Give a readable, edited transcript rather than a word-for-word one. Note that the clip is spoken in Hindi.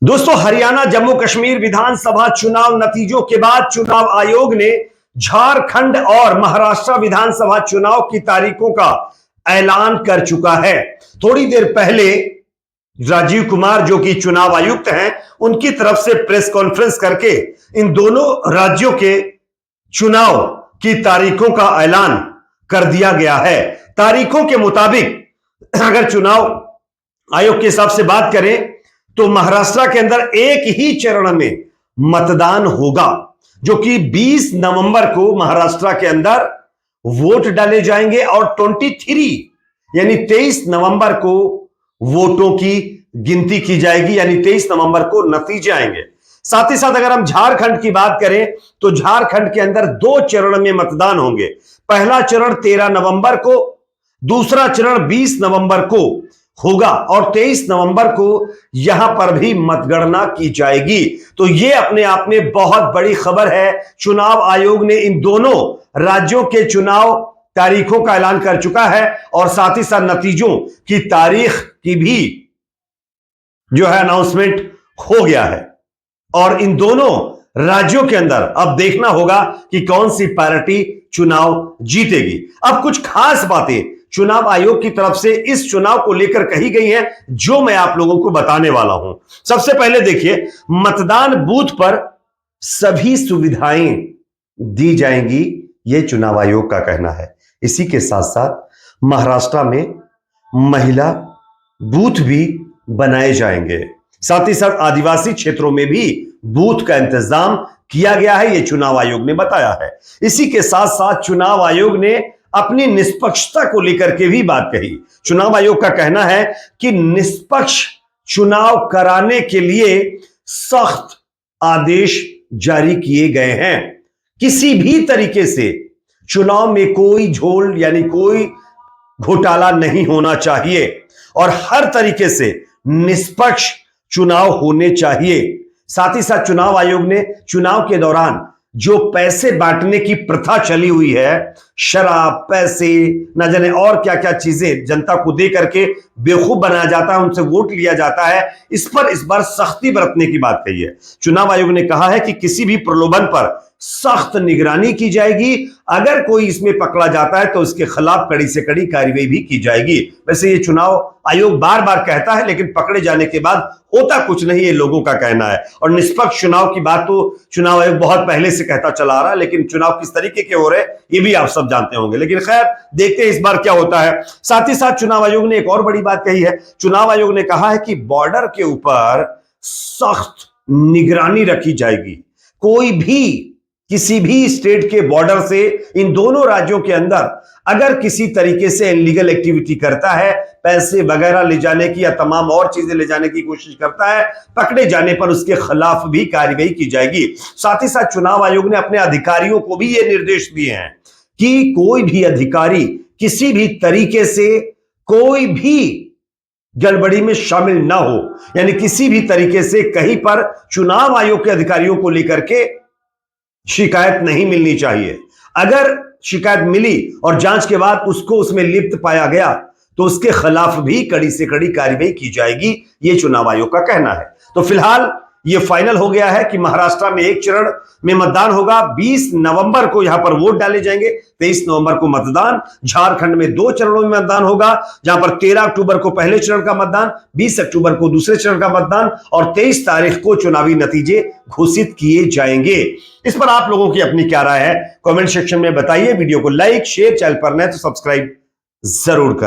दोस्तों, हरियाणा जम्मू कश्मीर विधानसभा चुनाव नतीजों के बाद चुनाव आयोग ने झारखंड और महाराष्ट्र विधानसभा चुनाव की तारीखों का ऐलान कर चुका है। थोड़ी देर पहले राजीव कुमार, जो कि चुनाव आयुक्त हैं, उनकी तरफ से प्रेस कॉन्फ्रेंस करके इन दोनों राज्यों के चुनाव की तारीखों का ऐलान कर दिया गया है। तारीखों के मुताबिक अगर चुनाव आयोग के हिसाब से बात करें तो महाराष्ट्र के अंदर एक ही चरण में मतदान होगा, जो कि 20 नवंबर को महाराष्ट्र के अंदर वोट डाले जाएंगे और 23 नवंबर को वोटों की गिनती की जाएगी, यानी 23 नवंबर को नतीजे आएंगे। साथ ही साथ अगर हम झारखंड की बात करें तो झारखंड के अंदर 2 चरण में मतदान होंगे। पहला चरण 13 नवंबर को, दूसरा चरण 20 नवंबर को होगा और 23 नवंबर को यहां पर भी मतगणना की जाएगी। तो यह अपने आप में बहुत बड़ी खबर है। चुनाव आयोग ने इन दोनों राज्यों के चुनाव तारीखों का ऐलान कर चुका है और साथ ही साथ नतीजों की तारीख की भी जो है अनाउंसमेंट हो गया है। और इन दोनों राज्यों के अंदर अब देखना होगा कि कौन सी पार्टी चुनाव जीतेगी। अब कुछ खास बातें चुनाव आयोग की तरफ से इस चुनाव को लेकर कही गई हैं, जो मैं आप लोगों को बताने वाला हूं। सबसे पहले देखिए, मतदान बूथ पर सभी सुविधाएं दी जाएंगी, यह चुनाव आयोग का कहना है। इसी के साथ साथ महाराष्ट्र में महिला बूथ भी बनाए जाएंगे। साथ ही साथ आदिवासी क्षेत्रों में भी बूथ का इंतजाम किया गया है, यह चुनाव आयोग ने बताया है। इसी के साथ साथ चुनाव आयोग ने अपनी निष्पक्षता को लेकर के भी बात कही। चुनाव आयोग का कहना है कि निष्पक्ष चुनाव कराने के लिए सख्त आदेश जारी किए गए हैं। किसी भी तरीके से चुनाव में कोई झोल यानी कोई घोटाला नहीं होना चाहिए और हर तरीके से निष्पक्ष चुनाव होने चाहिए। साथ ही साथ चुनाव आयोग ने चुनाव के दौरान जो पैसे बांटने की प्रथा चली हुई है, शराब, पैसे, न जाने और क्या क्या चीजें जनता को दे करके बेवकूफ बनाया जाता है, उनसे वोट लिया जाता है, इस पर इस बार सख्ती बरतने की बात कही है। चुनाव आयोग ने कहा है कि किसी भी प्रलोभन पर सख्त निगरानी की जाएगी। अगर कोई इसमें पकड़ा जाता है तो उसके खिलाफ कड़ी से कड़ी कार्रवाई भी की जाएगी। वैसे ये चुनाव आयोग बार बार कहता है, लेकिन पकड़े जाने के बाद होता कुछ नहीं, ये लोगों का कहना है। और निष्पक्ष चुनाव की बात तो चुनाव आयोग बहुत पहले से कहता चला आ रहा है, लेकिन चुनाव किस तरीके के हो रहे ये भी आप सब जानते होंगे। लेकिन खैर, देखते हैं इस बार क्या होता है। साथ ही साथ चुनाव आयोग ने एक और बड़ी बात कही है। चुनाव आयोग ने कहा है कि बॉर्डर के ऊपर सख्त निगरानी रखी जाएगी। कोई भी किसी भी स्टेट के बॉर्डर से इन दोनों राज्यों के अंदर अगर किसी तरीके से इलीगल एक्टिविटी करता है, पैसे वगैरह ले जाने की या तमाम और चीजें ले जाने की कोशिश करता है, पकड़े जाने पर उसके खिलाफ भी कार्रवाई की जाएगी। साथ ही साथ चुनाव आयोग ने अपने अधिकारियों को भी ये निर्देश दिए हैं कि कोई भी अधिकारी किसी भी तरीके से कोई भी गड़बड़ी में शामिल ना हो, यानी किसी भी तरीके से कहीं पर चुनाव आयोग के अधिकारियों को लेकर के शिकायत नहीं मिलनी चाहिए। अगर शिकायत मिली और जांच के बाद उसको उसमें लिप्त पाया गया तो उसके खिलाफ भी कड़ी से कड़ी कार्रवाई की जाएगी, यह चुनाव आयोग का कहना है। तो फिलहाल यह फाइनल हो गया है कि महाराष्ट्र में एक चरण में मतदान होगा, 20 नवंबर को यहां पर वोट डाले जाएंगे, 23 नवंबर को मतदान। झारखंड में 2 चरणों में मतदान होगा, जहां पर 13 अक्टूबर को पहले चरण का मतदान, 20 अक्टूबर को दूसरे चरण का मतदान और 23 तारीख को चुनावी नतीजे घोषित किए जाएंगे। इस पर आप लोगों की अपनी क्या राय है, कमेंट सेक्शन में बताइए। वीडियो को लाइक, शेयर, चैनल पर नए तो सब्सक्राइब जरूर करें।